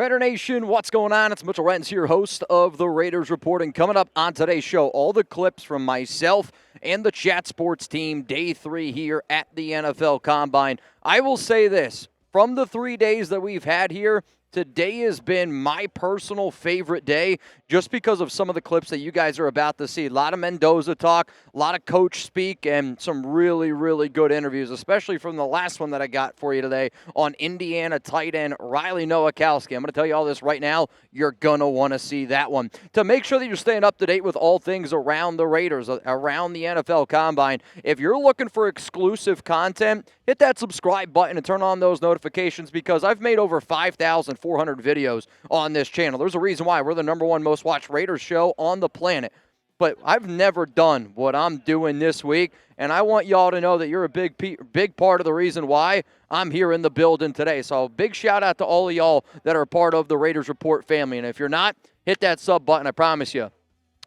Raider Nation, what's going on? It's Mitchell Renz here, host of the Raiders Report. And coming up on today's show, all the clips from myself and the Chat Sports team, day 3 here at the NFL Combine. I will say this, from the 3 days that we've had here, today has been my personal favorite day just because of some of the clips that you guys are about to see. A lot of Mendoza talk, a lot of coach speak, and some really, really good interviews, especially from the last one that I got for you today on Indiana tight end Riley Noacowski. I'm going to tell you all this right now. You're going to want to see that one. To make sure that you're staying up to date with all things around the Raiders, around the NFL Combine, if you're looking for exclusive content, hit that subscribe button and turn on those notifications because I've made over 5,400 videos on this channel. There's a reason why we're the #1 most watched Raiders show on the planet. But I've never done what I'm doing this week, and I want y'all to know that you're a big part of the reason why I'm here in the building today. So big shout out to all of y'all that are a part of the Raiders Report family. And if you're not, hit that sub button. I promise you,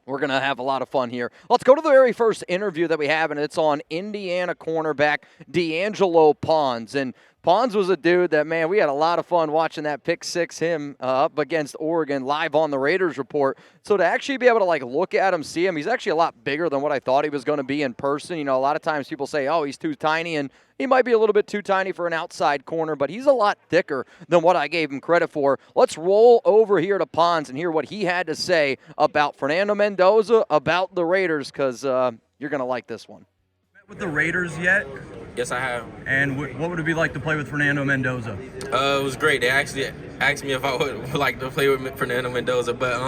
we're going to have a lot of fun here. Let's go to the very first interview that we have, and it's on Indiana cornerback D'Angelo Pons. And Pons was a dude that, man, we had a lot of fun watching that pick six him up against Oregon live on the Raiders Report. So to actually be able to, look at him, see him, he's actually a lot bigger than what I thought he was going to be in person. You know, a lot of times people say, oh, he's too tiny, and he might be a little bit too tiny for an outside corner, but he's a lot thicker than what I gave him credit for. Let's roll over here to Pons and hear what he had to say about Fernando Mendoza, about the Raiders, because you're going to like this one. Met with the Raiders yet? Yes, I have. And what would it be like to play with Fernando Mendoza? It was great. They actually asked me if I would like to play with Fernando Mendoza, but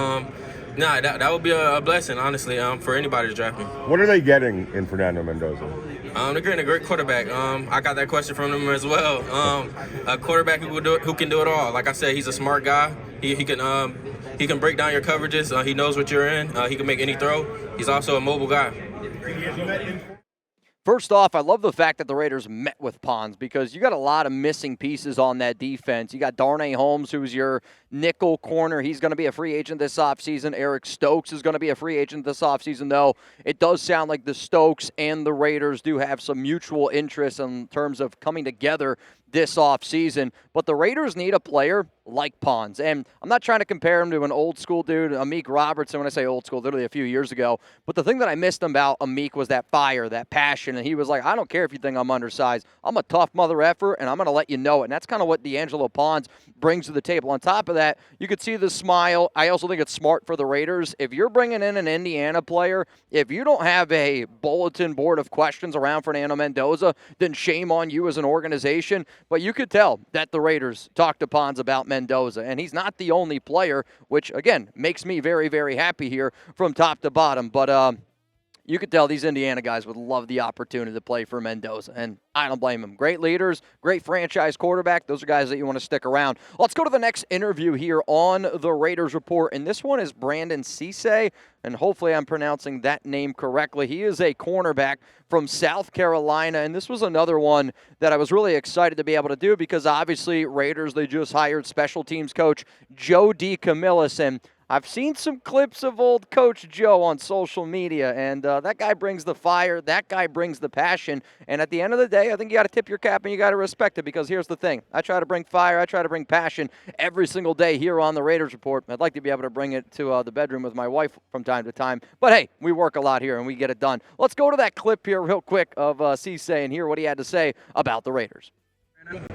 that would be a blessing, honestly, for anybody to draft me. What are they getting in Fernando Mendoza? They're getting a great quarterback. I got that question from them as well. A quarterback who can do it all. Like I said, he's a smart guy. He can break down your coverages. He knows what you're in. He can make any throw. He's also a mobile guy. First off, I love the fact that the Raiders met with Pons because you got a lot of missing pieces on that defense. You got Darnay Holmes, who's your nickel corner. He's going to be a free agent this offseason. Eric Stokes is going to be a free agent this offseason, though. It does sound like the Stokes and the Raiders do have some mutual interest in terms of coming together this offseason. But the Raiders need a player like Pons. And I'm not trying to compare him to an old school dude, Amik Robertson. When I say old school, literally a few years ago. But the thing that I missed about Amik was that fire, that passion. And he was like, I don't care if you think I'm undersized. I'm a tough mother effer, and I'm going to let you know it. And that's kind of what D'Angelo Pons brings to the table. On top of that, you could see the smile. I also think it's smart for the Raiders. If you're bringing in an Indiana player, if you don't have a bulletin board of questions around Fernando Mendoza, then shame on you as an organization. But you could tell that the Raiders talked to Pons about Mendoza, and he's not the only player, which, again, makes me very, very happy here from top to bottom. But you could tell these Indiana guys would love the opportunity to play for Mendoza, and I don't blame them. Great leaders, great franchise quarterback. Those are guys that you want to stick around. Let's go to the next interview here on the Raiders Report, and this one is Brandon Cisse, and hopefully I'm pronouncing that name correctly. He is a cornerback from South Carolina, and this was another one that I was really excited to be able to do because obviously Raiders, they just hired special teams coach Joe DeCamillis, and I've seen some clips of old Coach Joe on social media, and that guy brings the fire, that guy brings the passion, and at the end of the day, I think you got to tip your cap and you got to respect it because here's the thing. I try to bring fire, I try to bring passion every single day here on the Raiders Report. I'd like to be able to bring it to the bedroom with my wife from time to time, but hey, we work a lot here and we get it done. Let's go to that clip here real quick of Cisse and hear what he had to say about the Raiders.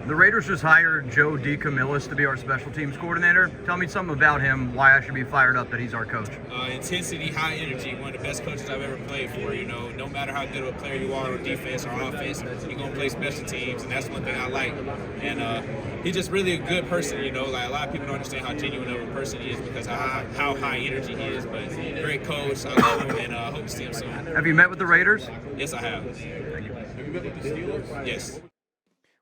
The Raiders just hired Joe DeCamillis to be our special teams coordinator. Tell me something about him, why I should be fired up that he's our coach. Intensity, high energy, one of the best coaches I've ever played for. You know, no matter how good of a player you are on defense or offense, you're going to play special teams, and that's one thing I like. And he's just really a good person, you know. Like, a lot of people don't understand how genuine of a person he is because of how high energy he is. But great coach, I love him, and hope to see him soon. Have you met with the Raiders? Yes, I have. Thank you. Have you met with the Steelers? Yes.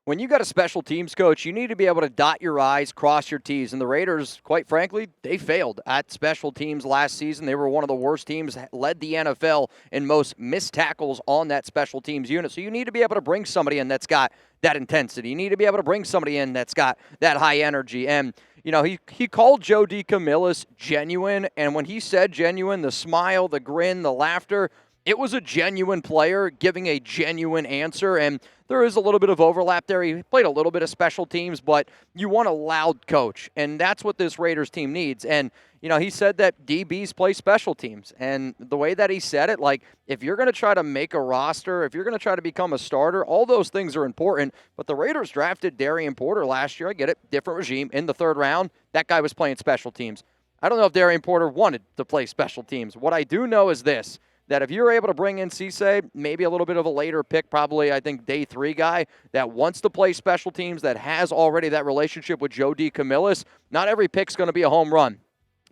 When you got a special teams coach, you need to be able to dot your I's, cross your T's. And the Raiders, quite frankly, they failed at special teams last season. They were one of the worst teams, led the NFL in most missed tackles on that special teams unit. So you need to be able to bring somebody in that's got that intensity. You need to be able to bring somebody in that's got that high energy. And, you know, he called Joe DeCamillis genuine. And when he said genuine, the smile, the grin, the laughter, it was a genuine player giving a genuine answer, and there is a little bit of overlap there. He played a little bit of special teams, but you want a loud coach, and that's what this Raiders team needs. And, he said that DBs play special teams, and the way that he said it, like, if you're going to try to make a roster, if you're going to try to become a starter, all those things are important, but the Raiders drafted Darian Porter last year. I get it, different regime, in the 3rd round. That guy was playing special teams. I don't know if Darian Porter wanted to play special teams. What I do know is this, that if you're able to bring in Cisse, maybe a little bit of a later pick, probably, I think, day 3 guy that wants to play special teams, that has already that relationship with Joe DeCamillis, not every pick's going to be a home run.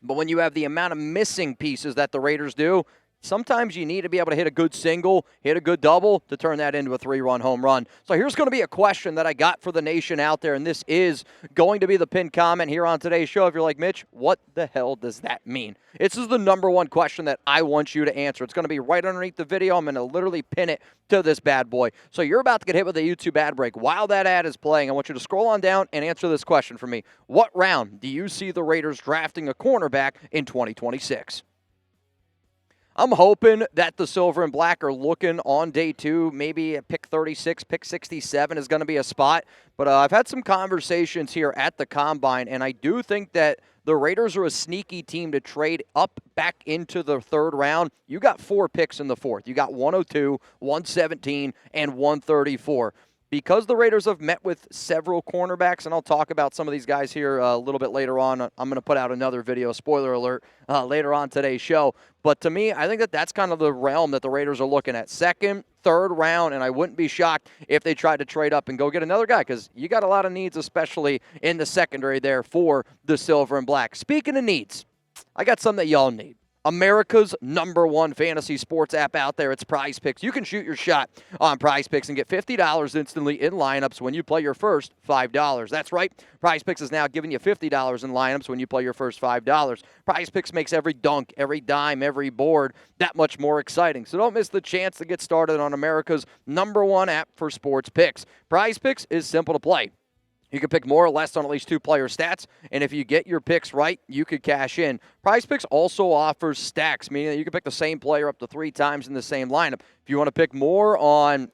But when you have the amount of missing pieces that the Raiders do, sometimes you need to be able to hit a good single, hit a good double to turn that into a 3-run home run. So here's going to be a question that I got for the nation out there, and this is going to be the pinned comment here on today's show. If you're like, Mitch, what the hell does that mean? This is the number one question that I want you to answer. It's going to be right underneath the video. I'm going to literally pin it to this bad boy. So you're about to get hit with a YouTube ad break. While that ad is playing, I want you to scroll on down and answer this question for me. What round do you see the Raiders drafting a cornerback in 2026? I'm hoping that the Silver and Black are looking on day 2. Maybe a pick 36, pick 67 is going to be a spot. But I've had some conversations here at the Combine, and I do think that the Raiders are a sneaky team to trade up back into the 3rd round. You got 4 picks in the 4th. You got 102, 117, and 134. Because the Raiders have met with several cornerbacks, and I'll talk about some of these guys here a little bit later on. I'm going to put out another video, spoiler alert, later on today's show. But to me, I think that that's kind of the realm that the Raiders are looking at. 2nd, 3rd round, and I wouldn't be shocked if they tried to trade up and go get another guy, because you got a lot of needs, especially in the secondary there for the Silver and Black. Speaking of needs, I got something that y'all need. America's #1 fantasy sports app out there. It's Prize Picks. You can shoot your shot on Prize Picks and get $50 instantly in lineups when you play your first $5. That's right. Prize Picks is now giving you $50 in lineups when you play your first $5. Prize Picks makes every dunk, every dime, every board that much more exciting. So don't miss the chance to get started on America's #1 app for sports picks. Prize Picks is simple to play. You can pick more or less on at least 2 player stats, and if you get your picks right, you could cash in. Prize Picks also offers stacks, meaning that you can pick the same player up to 3 times in the same lineup. If you want to pick more on,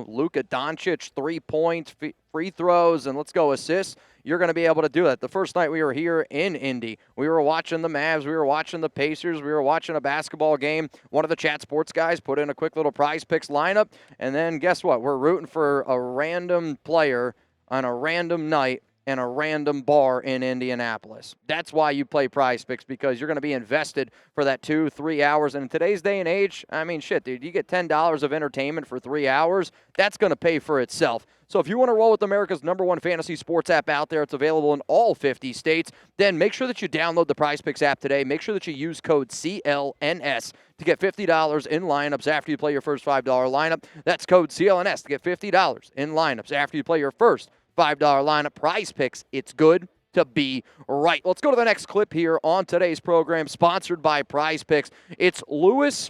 Luka Doncic, 3 points, free throws, and let's go assists, you're going to be able to do that. The first night we were here in Indy, we were watching the Mavs, we were watching the Pacers, we were watching a basketball game. One of the Chat Sports guys put in a quick little Prize Picks lineup, and then guess what? We're rooting for a random player on a random night in a random bar in Indianapolis. That's why you play Prize Picks, because you're going to be invested for that 2-3 hours. And in today's day and age, shit, dude, you get $10 of entertainment for 3 hours. That's going to pay for itself. So if you want to roll with America's #1 fantasy sports app out there, it's available in all 50 states. Then make sure that you download the Prize Picks app today. Make sure that you use code CLNS to get $50 in lineups after you play your first $5 lineup. That's code CLNS to get $50 in lineups after you play your first $5 lineup. Prize Picks, it's good to be right. Let's go to the next clip here on today's program, sponsored by Prize Picks. It's Lewis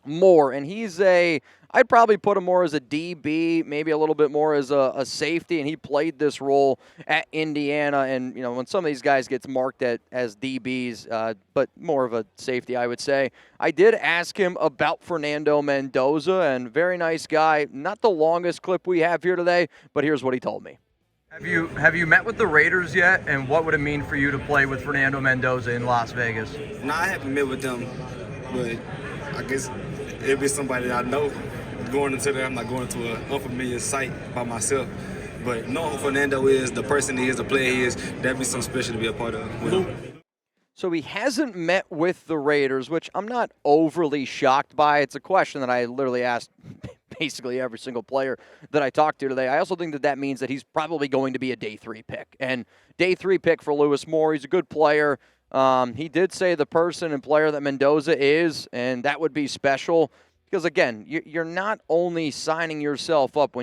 Moore, and I'd probably put him more as a DB, maybe a little bit more as a safety, and he played this role at Indiana. And, when some of these guys gets marked as DBs, but more of a safety, I would say. I did ask him about Fernando Mendoza, and very nice guy. Not the longest clip we have here today, but here's what he told me. Have you met with the Raiders yet, and what would it mean for you to play with Fernando Mendoza in Las Vegas? No, I haven't met with them, but I guess it'd be somebody that I know. Going into there, I'm not going to an unfamiliar site by myself. But knowing who Fernando is, the person he is, the player he is, that'd be something special to be a part of. So he hasn't met with the Raiders, which I'm not overly shocked by. It's a question that I literally asked basically every single player that I talked to today. I also think that means that he's probably going to be a day 3 pick. And day 3 pick for Lewis Moore, he's a good player. He did say the person and player that Mendoza is, and that would be special. Because, again, you're not only signing yourself up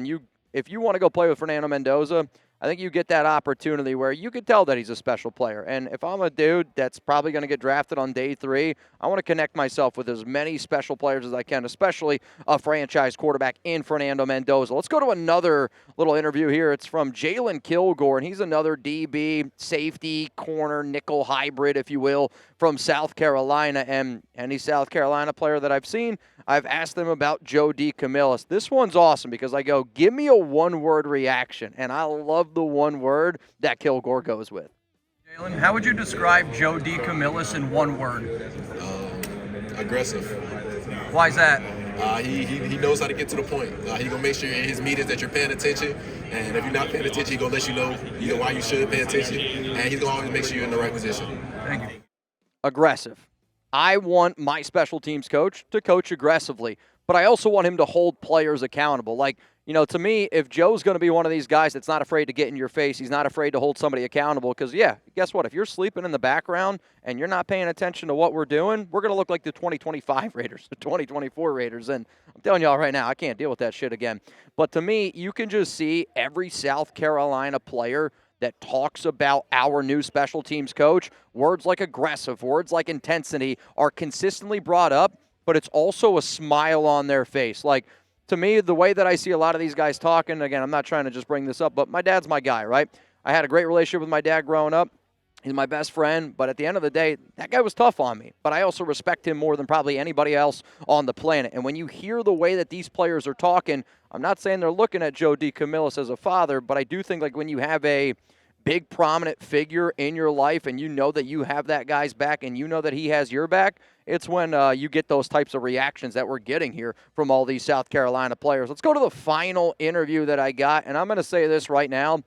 if you want to go play with Fernando Mendoza, I think you get that opportunity where you could tell that he's a special player. And if I'm a dude that's probably going to get drafted on day 3, I want to connect myself with as many special players as I can, especially a franchise quarterback in Fernando Mendoza. Let's go to another little interview here. It's from Jaylen Kilgore, and he's another DB, safety, corner, nickel hybrid, if you will, from South Carolina, and any South Carolina player that I've seen, I've asked them about Joe DeCamillis. This one's awesome because I go, give me a one-word reaction, and I love the one word that Kilgore goes with. Jaylen, how would you describe Joe DeCamillis in one word? Aggressive. Why is that? He knows how to get to the point. He's gonna make sure in his meetings that you're paying attention, and if you're not paying attention, he's gonna let you know why you should pay attention, and he's gonna always make sure you're in the right position. Thank you. Aggressive. I want my special teams coach to coach aggressively, but I also want him to hold players accountable. Like, to me, if Joe's going to be one of these guys that's not afraid to get in your face, he's not afraid to hold somebody accountable because, yeah, guess what? If you're sleeping in the background and you're not paying attention to what we're doing, we're going to look like the 2025 Raiders, the 2024 Raiders. And I'm telling y'all right now, I can't deal with that shit again. But to me, you can just see every South Carolina player that talks about our new special teams coach, words like aggressive, words like intensity are consistently brought up, but it's also a smile on their face. Like, to me, the way that I see a lot of these guys talking, again, I'm not trying to just bring this up, but my dad's my guy, right? I had a great relationship with my dad growing up. He's my best friend, but at the end of the day, that guy was tough on me. But I also respect him more than probably anybody else on the planet. And when you hear the way that these players are talking, I'm not saying they're looking at Joe DeCamillis as a father, but I do think like when you have a big prominent figure in your life and you know that you have that guy's back and you know that he has your back, it's when you get those types of reactions that we're getting here from all these South Carolina players. Let's go to the final interview that I got, and I'm going to say this right now.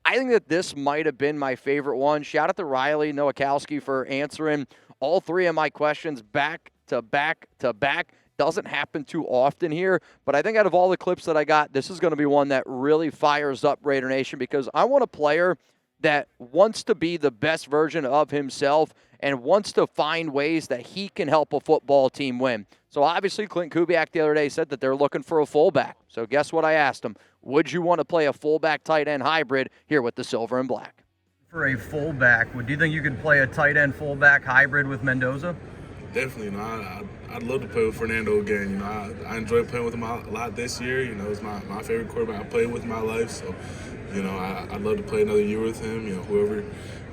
I think that this might have been my favorite one. Shout out to Riley Noacowski for answering all three of my questions back to back to back. Doesn't happen too often here, but I think out of all the clips that I got, this is going to be one that really fires up Raider Nation because I want a player that wants to be the best version of himself and wants to find ways that he can help a football team win. So obviously, Clint Kubiak the other day said that they're looking for a fullback. So guess what I asked him? Would you want to play a fullback tight end hybrid here with the silver and black? For a fullback, do you think you could play a tight end fullback hybrid with Mendoza? Definitely, I'd love to play with Fernando again. I enjoyed playing with him a lot this year. It's my favorite quarterback I played with in my life. So, I'd love to play another year with him. Whoever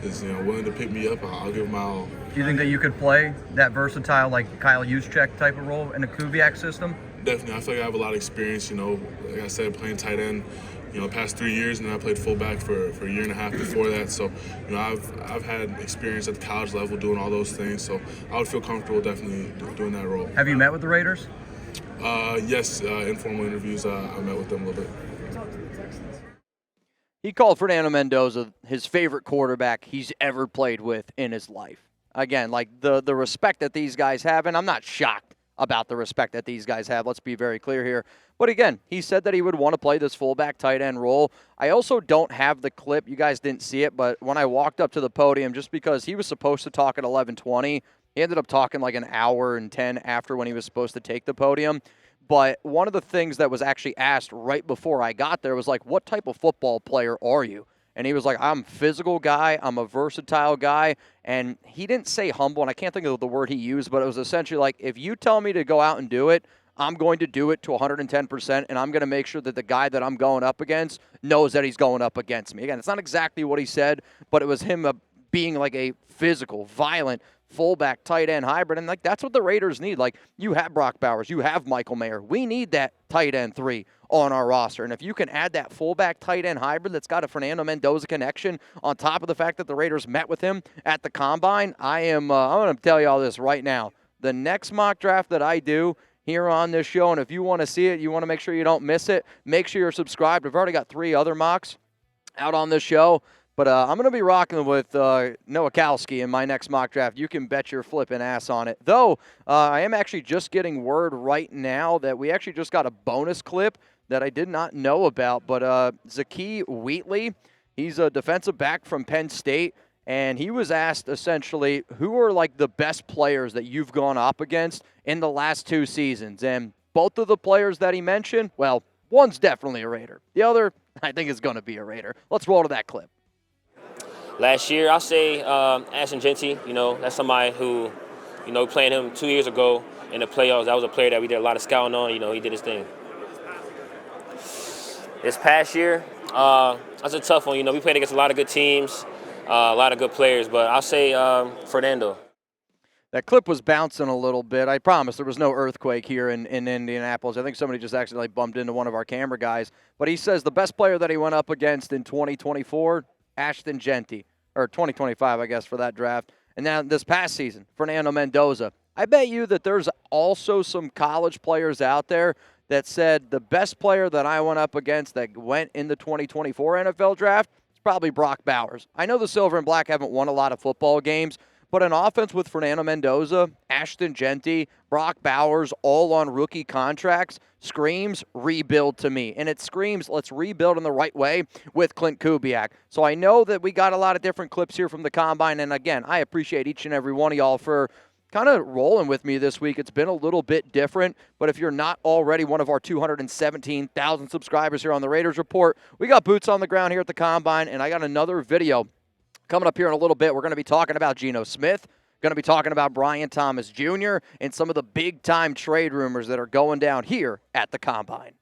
is willing to pick me up, I'll give him my all. Do you think that you could play that versatile, like Kyle Juszczyk type of role in a Kubiak system? Definitely, I feel like I have a lot of experience. Like I said, playing tight end. The past 3 years, and I played fullback for a year and a half before that. So, I've had experience at the college level doing all those things. So, I would feel comfortable definitely doing that role. Have you met with the Raiders? Yes, informal interviews. I met with them a little bit. He called Fernando Mendoza his favorite quarterback he's ever played with in his life. Again, like the respect that these guys have, and I'm not shocked about the respect that these guys have. Let's be very clear here. But again, he said that he would want to play this fullback tight end role. I also don't have the clip. You guys didn't see it, but when I walked up to the podium, just because he was supposed to talk at 11:20, he ended up talking like an hour and 10 after when he was supposed to take the podium. But one of the things that was actually asked right before I got there was like, what type of football player are you? And he was like, I'm a physical guy. I'm a versatile guy. And he didn't say humble, and I can't think of the word he used, but it was essentially like, if you tell me to go out and do it, I'm going to do it to 110%, and I'm going to make sure that the guy that I'm going up against knows that he's going up against me. Again, it's not exactly what he said, but it was him being like a physical, violent, fullback tight end hybrid, and like that's what the Raiders need. Like, you have Brock Bowers, you have Michael Mayer. We need that tight end 3 on our roster, and if you can add that fullback tight end hybrid that's got a Fernando Mendoza connection on top of the fact that the Raiders met with him at the Combine, I'm going to tell you all this right now. The next mock draft that I do here on this show, and if you want to see it, you want to make sure you don't miss it, make sure you're subscribed. I've already got 3 other mocks out on this show. But I'm going to be rocking with Noacowski in my next mock draft. You can bet your flipping ass on it. Though, I am actually just getting word right now that we actually just got a bonus clip that I did not know about. But Zakee Wheatley, he's a defensive back from Penn State, and he was asked essentially, who are like the best players that you've gone up against in the last 2 seasons? And both of the players that he mentioned, well, one's definitely a Raider. The other, I think, is going to be a Raider. Let's roll to that clip. Last year, I'll say Ashton Genty, that's somebody who, playing him 2 years ago in the playoffs, that was a player that we did a lot of scouting on. He did his thing. This past year, that's a tough one. We played against a lot of good teams, a lot of good players, but I'll say Fernando. That clip was bouncing a little bit. I promise there was no earthquake here in Indianapolis. I think somebody just accidentally bumped into one of our camera guys. But he says the best player that he went up against in 2024, Ashton Genty, or 2025, I guess, for that draft. And now this past season, Fernando Mendoza. I bet you that there's also some college players out there that said the best player that I went up against that went in the 2024 NFL draft is probably Brock Bowers. I know the Silver and Black haven't won a lot of football games, but an offense with Fernando Mendoza, Ashton Genty, Brock Bowers, all on rookie contracts, screams rebuild to me. And it screams let's rebuild in the right way with Clint Kubiak. So I know that we got a lot of different clips here from the Combine. And again, I appreciate each and every one of y'all for kind of rolling with me this week. It's been a little bit different, but if you're not already one of our 217,000 subscribers here on the Raiders Report, we got boots on the ground here at the Combine, and I got another video coming up here in a little bit. We're going to be talking about Geno Smith, going to be talking about Brian Thomas Jr., and some of the big-time trade rumors that are going down here at the Combine.